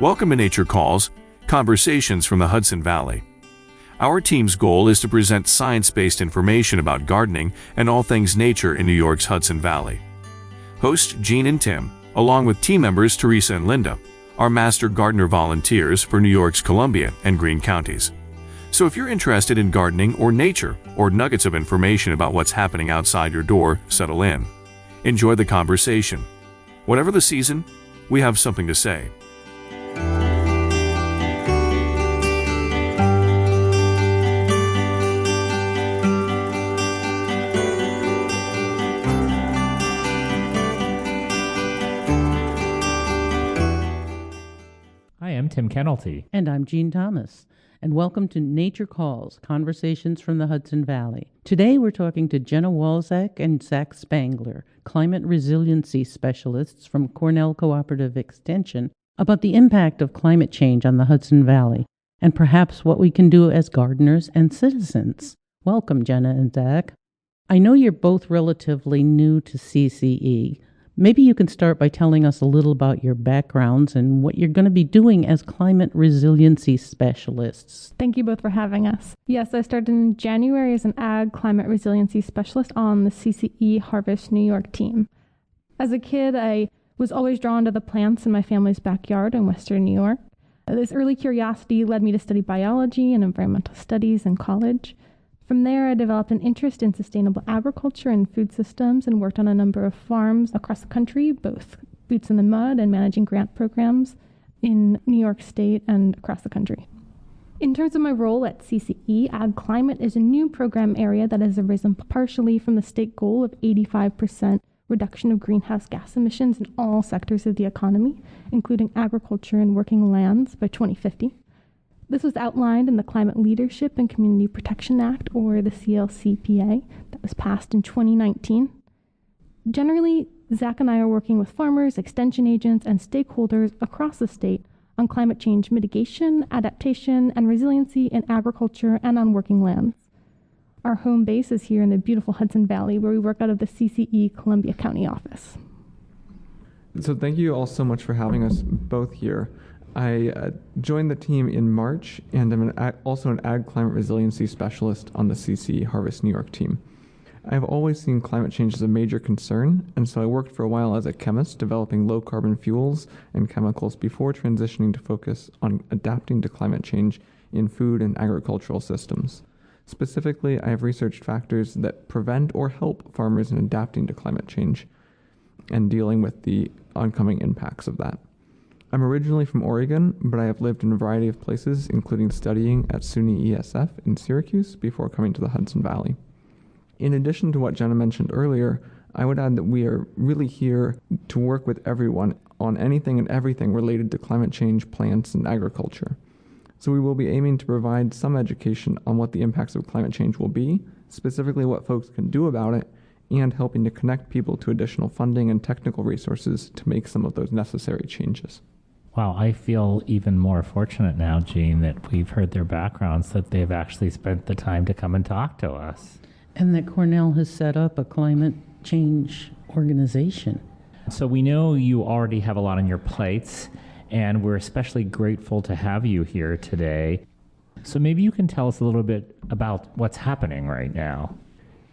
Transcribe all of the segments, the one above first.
Welcome to Nature Calls, Conversations from the Hudson Valley. Our team's goal is to present science-based information about gardening and all things nature in New York's Hudson Valley. Hosts Jean and Tim, along with team members Teresa and Linda, are master gardener volunteers for New York's Columbia and Greene counties. So if you're interested in gardening or nature or nuggets of information about what's happening outside your door, settle in. Enjoy the conversation. Whatever the season, we have something to say. Hi, I'm Tim Kennelty. And I'm Jean Thomas. And welcome to Nature Calls, Conversations from the Hudson Valley. Today we're talking to Jenna Walzack and Zach Spangler, climate resiliency specialists from Cornell Cooperative Extension, about the impact of climate change on the Hudson Valley, and perhaps what we can do as gardeners and citizens. Welcome, Jenna and Zach. I know you're both relatively new to CCE. Maybe you can start by telling us a little about your backgrounds and what you're going to be doing as climate resiliency specialists. Thank you both for having us. Yes, I started in January as an ag climate resiliency specialist on the CCE Harvest New York team. As a kid, I was always drawn to the plants in my family's backyard in Western New York. This early curiosity led me to study biology and environmental studies in college. From there, I developed an interest in sustainable agriculture and food systems and worked on a number of farms across the country, both boots in the mud and managing grant programs in New York State and across the country. In terms of my role at CCE, Ag Climate is a new program area that has arisen partially from the state goal of 85% reduction of greenhouse gas emissions in all sectors of the economy, including agriculture and working lands by 2050. This was outlined in the Climate Leadership and Community Protection Act, or the CLCPA, that was passed in 2019. Generally, Zach and I are working with farmers, extension agents, and stakeholders across the state on climate change mitigation, adaptation, and resiliency in agriculture and on working lands. Our home base is here in the beautiful Hudson Valley, where we work out of the CCE Columbia County office. So thank you all so much for having us both here. I joined the team in March, and I'm also an ag climate resiliency specialist on the CCE Harvest New York team. I've always seen climate change as a major concern, and so I worked for a while as a chemist developing low carbon fuels and chemicals before transitioning to focus on adapting to climate change in food and agricultural systems. Specifically, I have researched factors that prevent or help farmers in adapting to climate change and dealing with the oncoming impacts of that. I'm originally from Oregon, but I have lived in a variety of places, including studying at SUNY ESF in Syracuse before coming to the Hudson Valley. In addition to what Jenna mentioned earlier, I would add that we are really here to work with everyone on anything and everything related to climate change, plants, and agriculture. So we will be aiming to provide some education on what the impacts of climate change will be, specifically what folks can do about it, and helping to connect people to additional funding and technical resources to make some of those necessary changes. Wow, I feel even more fortunate now, Jean, that we've heard their backgrounds, that they've actually spent the time to come and talk to us. And that Cornell has set up a climate change organization. So we know you already have a lot on your plates, and we're especially grateful to have you here today. So maybe you can tell us a little bit about what's happening right now.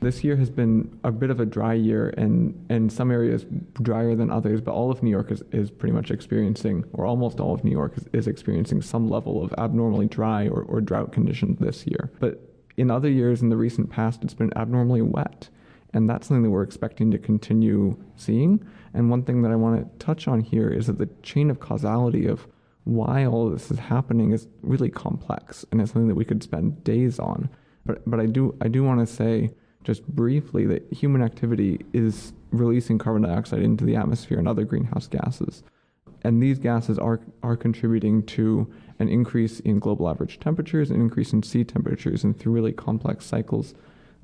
This year has been a bit of a dry year, and some areas drier than others, but all of New York is pretty much experiencing, or almost all of New York is experiencing some level of abnormally dry or drought conditions this year. But in other years in the recent past, it's been abnormally wet, and that's something that we're expecting to continue seeing. And one thing that I want to touch on here is that the chain of causality of why all of this is happening is really complex, and it's something that we could spend days on. But I do want to say, just briefly, that human activity is releasing carbon dioxide into the atmosphere and other greenhouse gases. And these gases are contributing to an increase in global average temperatures, an increase in sea temperatures, and through really complex cycles,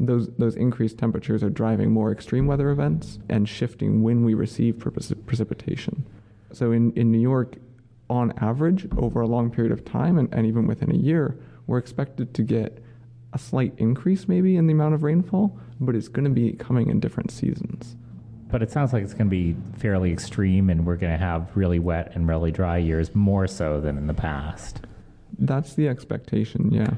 those increased temperatures are driving more extreme weather events and shifting when we receive precipitation. So in New York, on average, over a long period of time, and even within a year, we're expected to get a slight increase maybe in the amount of rainfall, but it's going to be coming in different seasons. But it sounds like it's going to be fairly extreme, and we're going to have really wet and really dry years, more so than in the past. That's the expectation, yeah.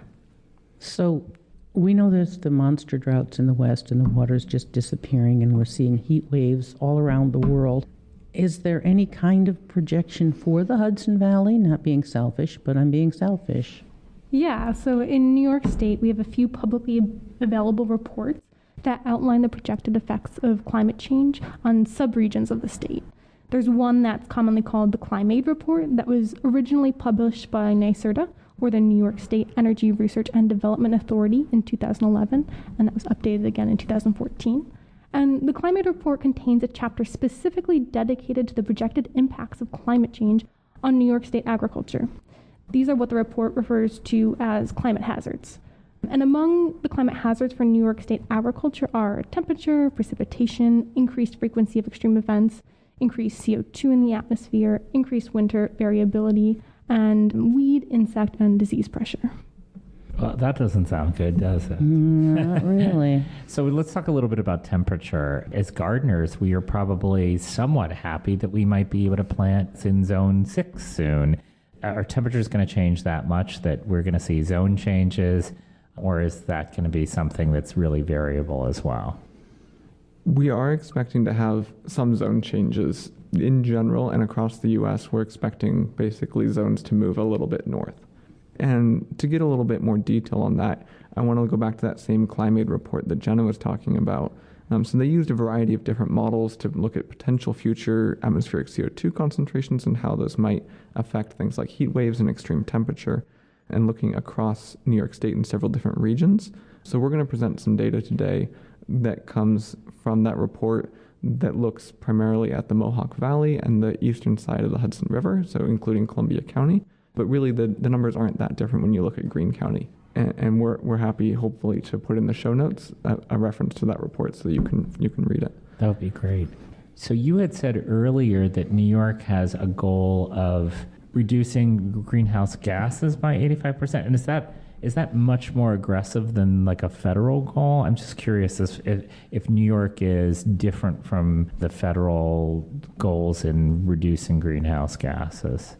So we know there's the monster droughts in the West and the water's just disappearing, and we're seeing heat waves all around the world. Is there any kind of projection for the Hudson Valley? Not being selfish, but I'm being selfish. Yeah, so in New York State, we have a few publicly available reports that outline the projected effects of climate change on subregions of the state. There's one that's commonly called the Climate Report that was originally published by NYSERDA, or the New York State Energy Research and Development Authority, in 2011, and that was updated again in 2014. And the Climate Report contains a chapter specifically dedicated to the projected impacts of climate change on New York State agriculture. These are what the report refers to as climate hazards. And among the climate hazards for New York State agriculture are temperature, precipitation, increased frequency of extreme events, increased CO2 in the atmosphere, increased winter variability, and weed, insect, and disease pressure. Well, that doesn't sound good, does it? Not really. So let's talk a little bit about temperature. As gardeners, we are probably somewhat happy that we might be able to plant in zone 6 soon. Are temperatures going to change that much that we're going to see zone changes, or is that going to be something that's really variable as well? We are expecting to have some zone changes. In general and across the U.S., we're expecting basically zones to move a little bit north. And to get a little bit more detail on that, I want to go back to that same climate report that Jenna was talking about. So they used a variety of different models to look at potential future atmospheric CO2 concentrations and how those might affect things like heat waves and extreme temperature, and looking across New York State in several different regions. So we're going to present some data today that comes from that report that looks primarily at the Mohawk Valley and the eastern side of the Hudson River, so including Columbia County. But really the numbers aren't that different when you look at Greene County. And we're happy, hopefully, to put in the show notes a reference to that report so you can read it. That would be great. So you had said earlier that New York has a goal of reducing greenhouse gases by 85%. And is that much more aggressive than like a federal goal? I'm just curious if New York is different from the federal goals in reducing greenhouse gases.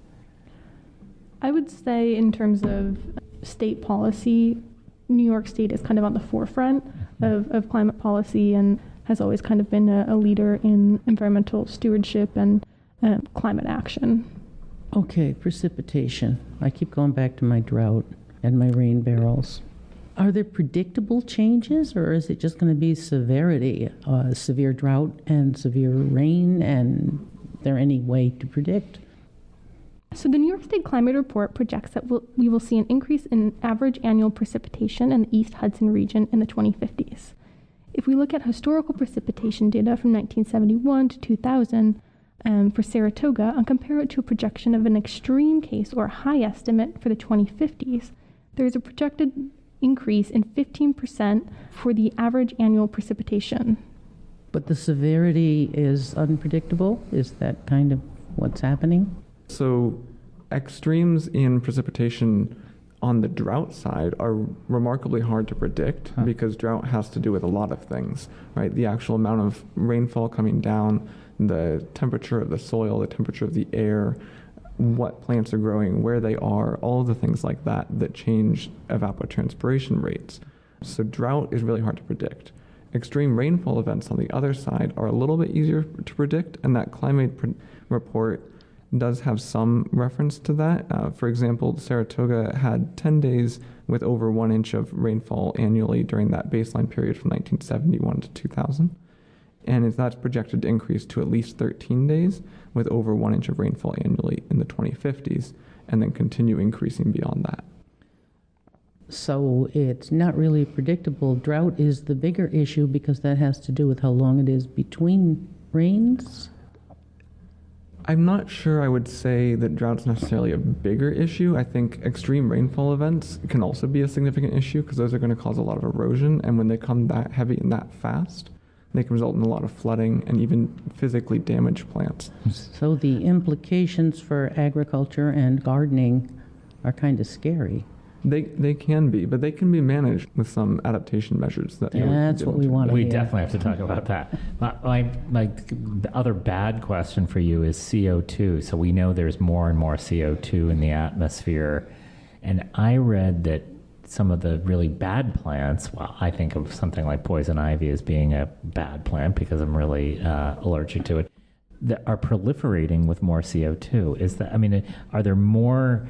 I would say in terms of state policy, New York State is kind of on the forefront of climate policy and has always kind of been a leader in environmental stewardship and climate action. Okay, precipitation. I keep going back to my drought and my rain barrels. Are there predictable changes, or is it just going to be severity, severe drought and severe rain, and is there any way to predict? So the New York State Climate Report projects that we will see an increase in average annual precipitation in the East Hudson region in the 2050s. If we look at historical precipitation data from 1971 to 2000 for Saratoga and compare it to a projection of an extreme case or a high estimate for the 2050s, there is a projected increase in 15% for the average annual precipitation. But the severity is unpredictable? Is that kind of what's happening? So extremes in precipitation on the drought side are remarkably hard to predict because drought has to do with a lot of things, right? The actual amount of rainfall coming down, the temperature of the soil, the temperature of the air, what plants are growing, where they are, all of the things like that change evapotranspiration rates. So drought is really hard to predict. Extreme rainfall events on the other side are a little bit easier to predict, and that climate report does have some reference to that. For example, Saratoga had 10 days with over 1 inch of rainfall annually during that baseline period from 1971 to 2000. And that's projected to increase to at least 13 days with over 1 inch of rainfall annually in the 2050s, and then continue increasing beyond that. So it's not really predictable. Drought is the bigger issue because that has to do with how long it is between rains. I'm not sure I would say that drought's necessarily a bigger issue. I think extreme rainfall events can also be a significant issue because those are going to cause a lot of erosion, and when they come that heavy and that fast, they can result in a lot of flooding and even physically damage plants. So the implications for agriculture and gardening are kind of scary. They can be, but they can be managed with some adaptation measures. That's what we want to We hear. definitely have to talk about that. My other bad question for you is CO2. So we know there's more and more CO2 in the atmosphere. And I read that some of the really bad plants, well, I think of something like poison ivy as being a bad plant because I'm really allergic to it, that are proliferating with more CO2. Are there more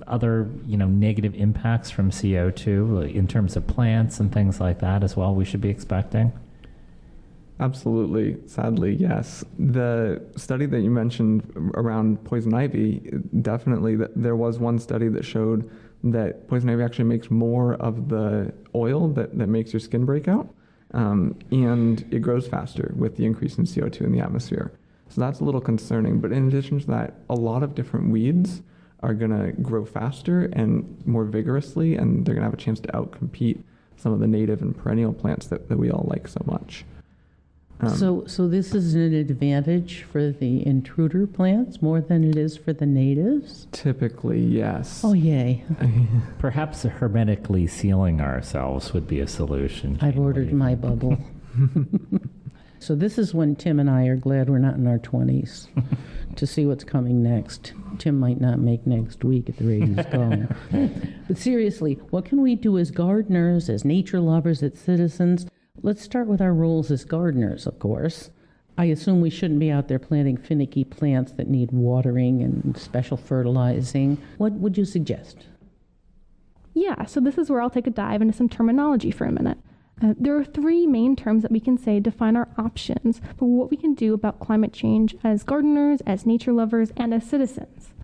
other negative impacts from CO2 in terms of plants and things like that as well we should be expecting? Absolutely. Sadly, yes. The study that you mentioned around poison ivy, definitely there was one study that showed that poison ivy actually makes more of the oil that makes your skin break out, and it grows faster with the increase in CO2 in the atmosphere. So that's a little concerning. But in addition to that, a lot of different weeds are going to grow faster and more vigorously, and they're going to have a chance to outcompete some of the native and perennial plants that we all like so much. So this is an advantage for the intruder plants more than it is for the natives? Typically, yes. Oh, yay. Perhaps hermetically sealing ourselves would be a solution. I've ordered my bubble. So this is when Tim and I are glad we're not in our 20s to see what's coming next. Tim might not make next week at the rate he's going. But seriously, what can we do as gardeners, as nature lovers, as citizens? Let's start with our roles as gardeners, of course. I assume we shouldn't be out there planting finicky plants that need watering and special fertilizing. What would you suggest? Yeah, so this is where I'll take a dive into some terminology for a minute. There are three main terms that we can say define our options for what we can do about climate change as gardeners, as nature lovers, and as citizens.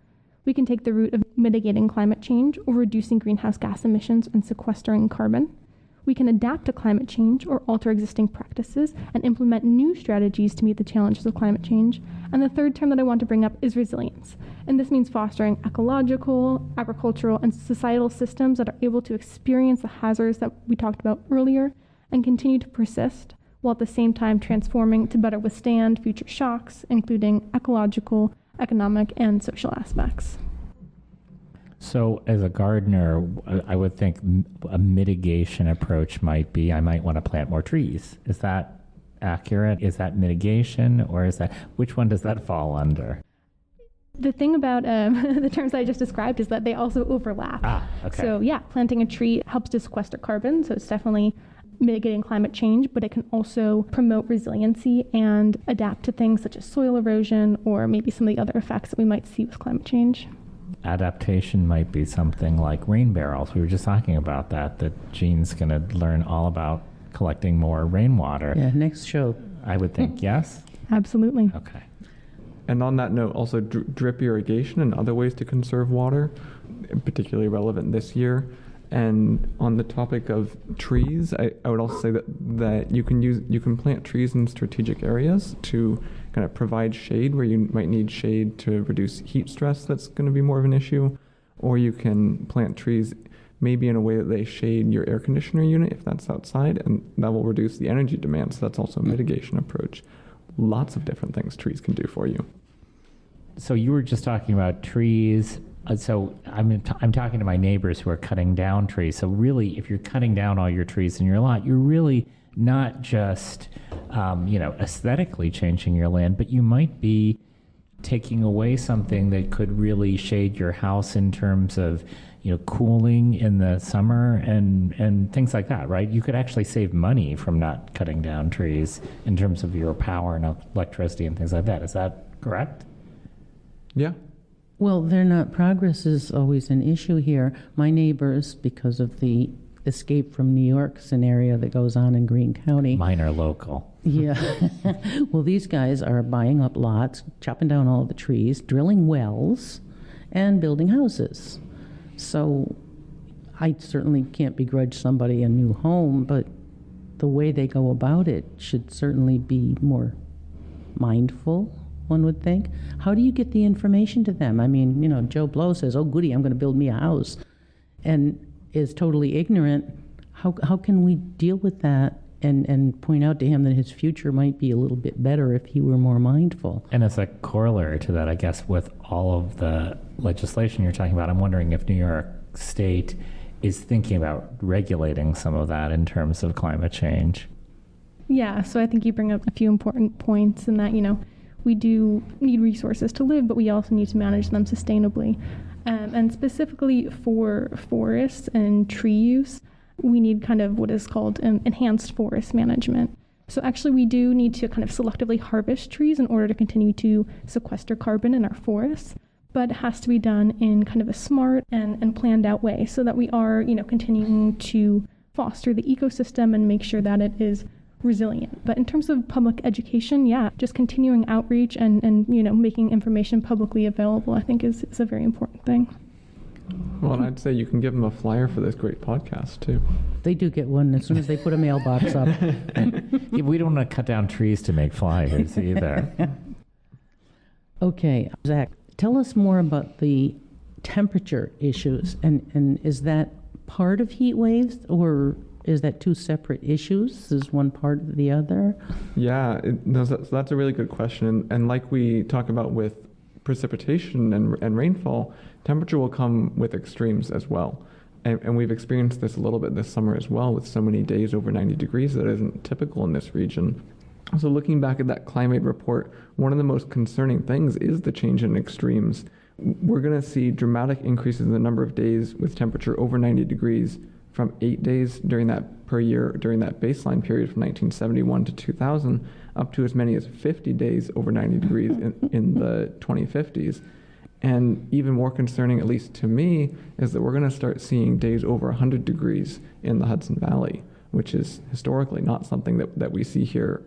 We can take the route of mitigating climate change or reducing greenhouse gas emissions and sequestering carbon. We can adapt to climate change or alter existing practices and implement new strategies to meet the challenges of climate change. And the third term that I want to bring up is resilience. And this means fostering ecological, agricultural, and societal systems that are able to experience the hazards that we talked about earlier and continue to persist, while at the same time transforming to better withstand future shocks, including ecological, economic, and social aspects. So as a gardener, I would think a mitigation approach might be, I might want to plant more trees. Is that accurate? Is that mitigation, or is that, which one does that fall under? The thing about the terms that I just described is that they also overlap. Okay. So yeah, planting a tree helps to sequester carbon, so it's definitely mitigating climate change, but it can also promote resiliency and adapt to things such as soil erosion or maybe some of the other effects that we might see with climate change. Adaptation might be something like rain barrels. We were just talking about that Jean's going to learn all about collecting more rainwater. Yeah, next show. I would think, yes? Absolutely. Okay. And on that note, also drip irrigation and other ways to conserve water, particularly relevant this year. And on the topic of trees, I would also say that you can plant trees in strategic areas to kind of provide shade where you might need shade to reduce heat stress that's going to be more of an issue, or you can plant trees maybe in a way that they shade your air conditioner unit if that's outside, and that will reduce the energy demand. So that's also a mitigation approach. Lots of different things trees can do for you. So you were just talking about trees. So I'm talking to my neighbors who are cutting down trees. So really, if you're cutting down all your trees in your lot, you're really not just, aesthetically changing your land, but you might be taking away something that could really shade your house in terms of, cooling in the summer and things like that, right? You could actually save money from not cutting down trees in terms of your power and electricity and things like that. Is that correct? Yeah. Well, progress is always an issue here. My neighbors, because of the escape from New York scenario that goes on in Greene County. Mine are local. Yeah. Well, these guys are buying up lots, chopping down all the trees, drilling wells, and building houses. So I certainly can't begrudge somebody a new home, but the way they go about it should certainly be more mindful, one would think. How do you get the information to them? I mean, Joe Blow says, oh, goody, I'm going to build me a house, and is totally ignorant. How can we deal with that and point out to him that his future might be a little bit better if he were more mindful? And as a corollary to that, I guess with all of the legislation you're talking about, I'm wondering if New York State is thinking about regulating some of that in terms of climate change. Yeah, so I think you bring up a few important points in that, we do need resources to live, but we also need to manage them sustainably. And specifically for forests and tree use, we need kind of what is called enhanced forest management. So actually we do need to kind of selectively harvest trees in order to continue to sequester carbon in our forests, but it has to be done in kind of a smart and planned out way so that we are, continuing to foster the ecosystem and make sure that it is resilient. But in terms of public education, just continuing outreach and making information publicly available, I think is a very important thing. Well, and I'd say you can give them a flyer for this great podcast, too. They do get one as soon as they put a mailbox up. Yeah, we don't want to cut down trees to make flyers either. Okay, Zach, tell us more about the temperature issues. And is that part of heat waves, or is that two separate issues? Is one part of the other? Yeah, so that's a really good question. And like we talk about with precipitation and rainfall, temperature will come with extremes as well. And we've experienced this a little bit this summer as well, with so many days over 90 degrees that isn't typical in this region. So looking back at that climate report, one of the most concerning things is the change in extremes. We're going to see dramatic increases in the number of days with temperature over 90 degrees from 8 days during that per year during that baseline period from 1971 to 2000, up to as many as 50 days over 90 degrees in the 2050s. And even more concerning, at least to me, is that we're going to start seeing days over 100 degrees in the Hudson Valley, which is historically not something that we see here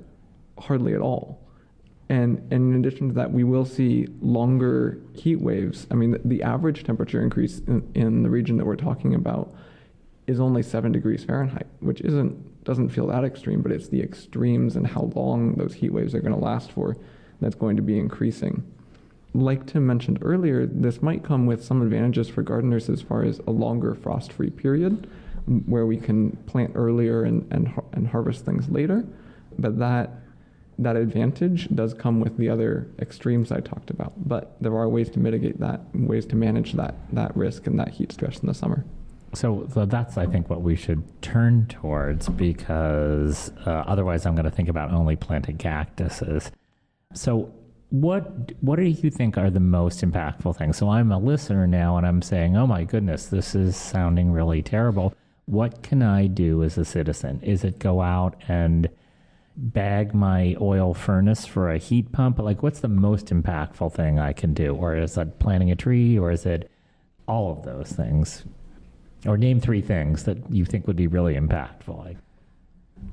hardly at all. And in addition to that, we will see longer heat waves. I mean, the average temperature increase in the region that we're talking about is only 7 degrees Fahrenheit, which doesn't feel that extreme, but it's the extremes and how long those heat waves are going to last for that's going to be increasing. Like Tim mentioned earlier, this might come with some advantages for gardeners as far as a longer frost-free period, where we can plant earlier and harvest things later. But that advantage does come with the other extremes I talked about. But there are ways to mitigate that, ways to manage that risk and that heat stress in the summer. So that's, I think, what we should turn towards, because otherwise I'm going to think about only planting cactuses. So what do you think are the most impactful things? So I'm a listener now, and I'm saying, oh my goodness, this is sounding really terrible. What can I do as a citizen? Is it go out and bag my oil furnace for a heat pump? Like, what's the most impactful thing I can do? Or is it planting a tree, or is it all of those things? Or name 3 things that you think would be really impactful.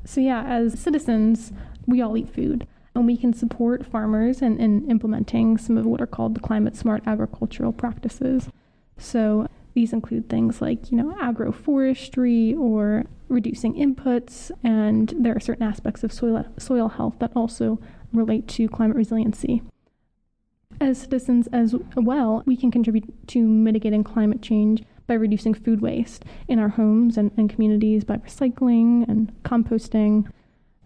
So as citizens, we all eat food, and we can support farmers in implementing some of what are called the climate smart agricultural practices. So these include things like, agroforestry or reducing inputs, and there are certain aspects of soil health that also relate to climate resiliency. As citizens as well, we can contribute to mitigating climate change by reducing food waste in our homes and communities by recycling and composting.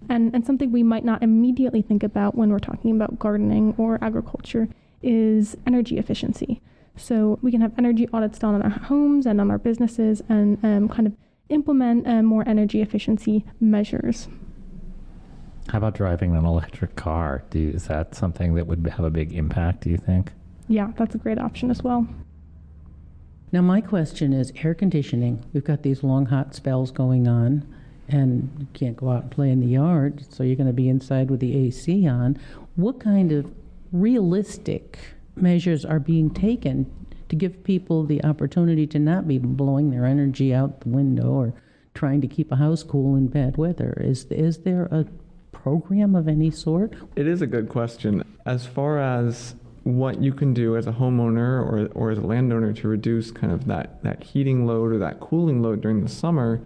And something we might not immediately think about when we're talking about gardening or agriculture is energy efficiency. So we can have energy audits done on our homes and on our businesses and kind of implement more energy efficiency measures. How about driving an electric car? Is that something that would have a big impact, do you think? Yeah, that's a great option as well. Now, my question is air conditioning. We've got these long, hot spells going on, and you can't go out and play in the yard, so you're going to be inside with the AC on. What kind of realistic measures are being taken to give people the opportunity to not be blowing their energy out the window or trying to keep a house cool in bad weather? Is there a program of any sort? It is a good question. As far as what you can do as a homeowner or as a landowner to reduce kind of that heating load or that cooling load during the summer,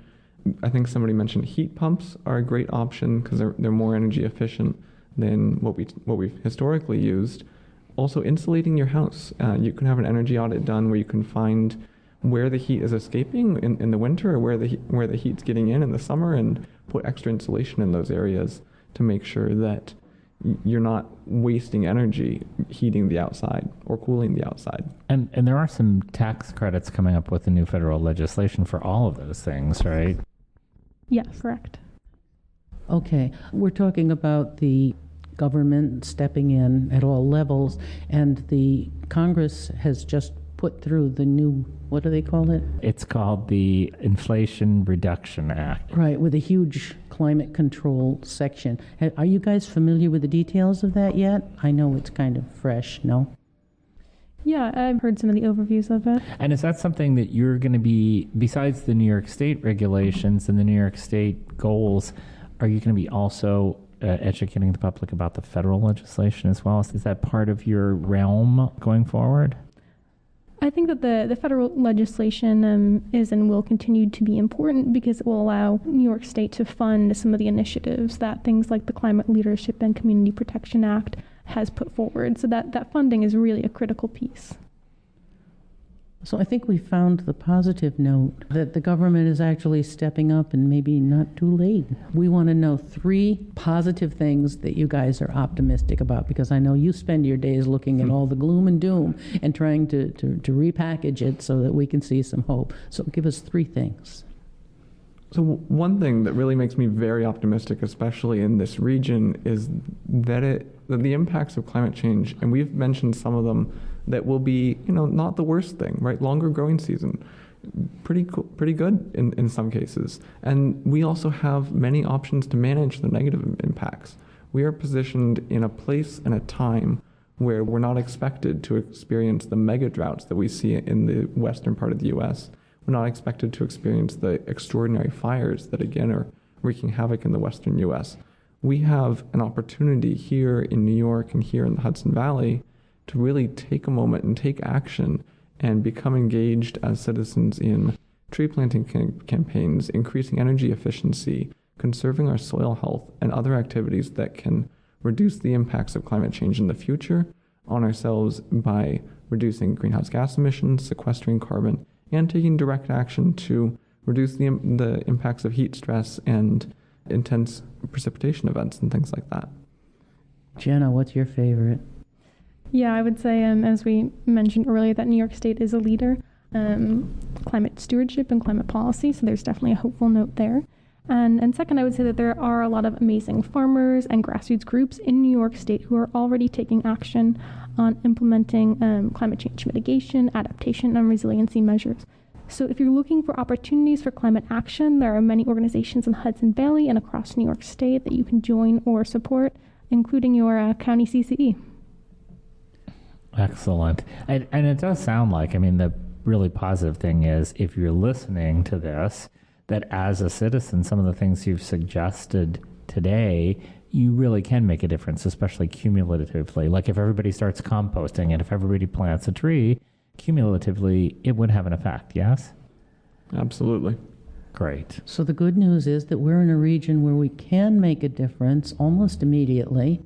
I think somebody mentioned heat pumps are a great option because they're more energy efficient than what we've historically used. Also, insulating your house. You can have an energy audit done where you can find where the heat is escaping in the winter or where the heat's getting in the summer, and put extra insulation in those areas to make sure that you're not wasting energy heating the outside or cooling the outside. And there are some tax credits coming up with the new federal legislation for all of those things, right? Yes, correct. Okay, we're talking about the government stepping in at all levels, and the Congress has just put through the new, what do they call it? It's called the Inflation Reduction Act. Right, with a huge climate control section. Are you guys familiar with the details of that yet? I know it's kind of fresh, no? Yeah, I've heard some of the overviews of it. And is that something that you're going to be, besides the New York State regulations and the New York State goals, are you going to be also educating the public about the federal legislation as well? Is that part of your realm going forward? I think that the federal legislation is and will continue to be important because it will allow New York State to fund some of the initiatives that things like the Climate Leadership and Community Protection Act has put forward. So that funding is really a critical piece. So I think we found the positive note that the government is actually stepping up and maybe not too late. We want to know 3 positive things that you guys are optimistic about, because I know you spend your days looking at all the gloom and doom and trying to repackage it so that we can see some hope. So give us 3 things. So one thing that really makes me very optimistic, especially in this region, is that the impacts of climate change, and we've mentioned some of them, that will be, not the worst thing, right? Longer growing season, pretty good in some cases. And we also have many options to manage the negative impacts. We are positioned in a place and a time where we're not expected to experience the mega droughts that we see in the western part of the U.S. We're not expected to experience the extraordinary fires that, again, are wreaking havoc in the western U.S. We have an opportunity here in New York and here in the Hudson Valley to really take a moment and take action and become engaged as citizens in tree planting campaigns, increasing energy efficiency, conserving our soil health, and other activities that can reduce the impacts of climate change in the future on ourselves by reducing greenhouse gas emissions, sequestering carbon, and taking direct action to reduce the impacts of heat stress and intense precipitation events and things like that. Jenna, what's your favorite? Yeah, I would say, as we mentioned earlier, that New York State is a leader, climate stewardship and climate policy, so there's definitely a hopeful note there. And second, I would say that there are a lot of amazing farmers and grassroots groups in New York State who are already taking action on implementing climate change mitigation, adaptation, and resiliency measures. So if you're looking for opportunities for climate action, there are many organizations in the Hudson Valley and across New York State that you can join or support, including your county CCE. Excellent. And it does sound like, the really positive thing is, if you're listening to this, that as a citizen, some of the things you've suggested today, you really can make a difference, especially cumulatively. Like if everybody starts composting and if everybody plants a tree, cumulatively, it would have an effect, yes? Absolutely. Great. So the good news is that we're in a region where we can make a difference almost immediately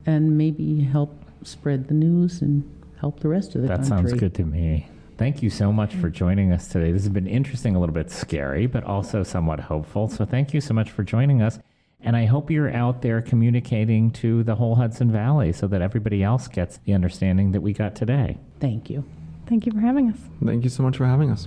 and maybe help spread the news and help the rest of the country. That sounds good to me. Thank you so much for joining us today. This has been interesting, a little bit scary, but also somewhat hopeful. So thank you so much for joining us. And I hope you're out there communicating to the whole Hudson Valley so that everybody else gets the understanding that we got today. Thank you. Thank you for having us. Thank you so much for having us.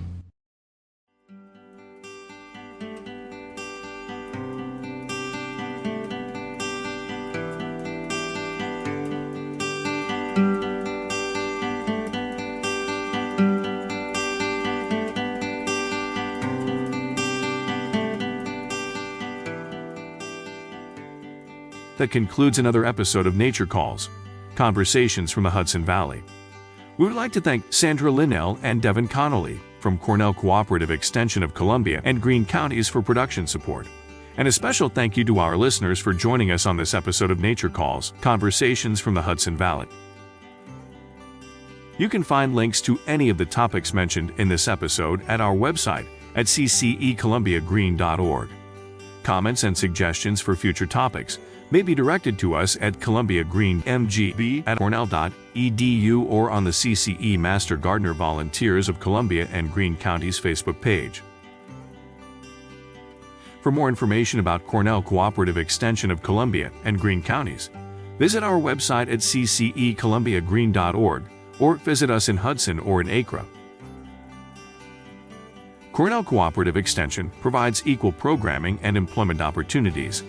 That concludes another episode of Nature Calls, Conversations from the Hudson Valley. We would like to thank Sandra Linnell and Devin Connolly from Cornell Cooperative Extension of Columbia and Greene Counties for production support. And a special thank you to our listeners for joining us on this episode of Nature Calls, Conversations from the Hudson Valley. You can find links to any of the topics mentioned in this episode at our website at ccecolumbiagreen.org. Comments and suggestions for future topics may be directed to us at columbiagreenmgb@cornell.edu or on the CCE Master Gardener Volunteers of Columbia and Greene Counties Facebook page. For more information about Cornell Cooperative Extension of Columbia and Greene Counties, Visit our website at ccecolumbiagreen.org or visit us in Hudson or in Acre. Cornell Cooperative Extension provides equal programming and employment opportunities